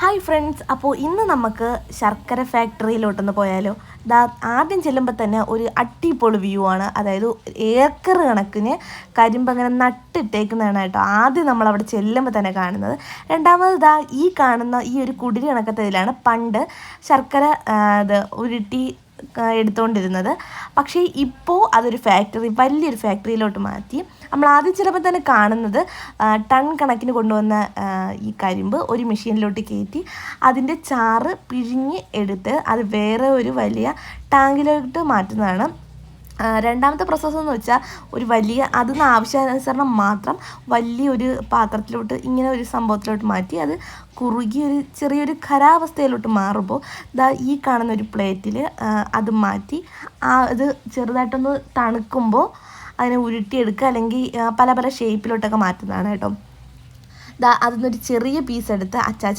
Hi friends, അപ്പോൾ ഇന്ന് നമുക്ക് ശർക്കര ഫാക്ടറിയിലോട്ടൊന്ന് പോയാലോ. ആദ്യം ചെല്ലുമ്പോൾ തന്നെ ഒരു അടിപൊളി വ്യൂ ആണ്. അതായത് ഏക്കർ കണക്കിന് കരിമ്പ് അങ്ങനെ നട്ടിട്ടേക്കുന്നതാണ് കേട്ടോ. ആദ്യം നമ്മളവിടെ ചെല്ലുമ്പോൾ തന്നെ കാണുന്നത്. രണ്ടാമത് ഈ കാണുന്ന ഈ ഒരു കുടിരി കണക്കത്തെ ഇതിലാണ് പണ്ട് ശർക്കര ഇത് ഉരുട്ടി എടുത്തുകൊണ്ടിരുന്നത്. പക്ഷേ ഇപ്പോൾ അതൊരു ഫാക്ടറി, വലിയൊരു ഫാക്ടറിയിലോട്ട് മാറ്റി. നമ്മൾ ആദ്യം ചിലപ്പോൾ തന്നെ കാണുന്നത് ടൺ കണക്കിന് കൊണ്ടുവന്ന ഈ കരിമ്പ് ഒരു മെഷീനിലോട്ട് കയറ്റി അതിൻ്റെ ചാറ് പിഴിഞ്ഞ് എടുത്ത് അത് വേറെ ഒരു വലിയ ടാങ്കിലോട്ട് മാറ്റുന്നതാണ്. രണ്ടാമത്തെ പ്രോസസ്സ് എന്ന് വെച്ചാൽ ഒരു വലിയ അതിന് ആവശ്യാനുസരണം മാത്രം വലിയൊരു പാത്രത്തിലോട്ട് ഇങ്ങനെ ഒരു സംഭവത്തിലോട്ട് മാറ്റി അത് കുറുകി ഒരു ചെറിയൊരു ഖരാവസ്ഥയിലോട്ട് മാറുമ്പോൾ ഈ കാണുന്ന ഒരു പ്ലേറ്റിൽ അത് മാറ്റി അത് ചെറുതായിട്ടൊന്ന് തണുക്കുമ്പോൾ അതിനെ ഉരുട്ടിയെടുക്കുക, അല്ലെങ്കിൽ പല പല ഷേപ്പിലോട്ടൊക്കെ മാറ്റുന്നതാണ് കേട്ടോ. അതിന്നൊരു ചെറിയ പീസ് എടുത്ത്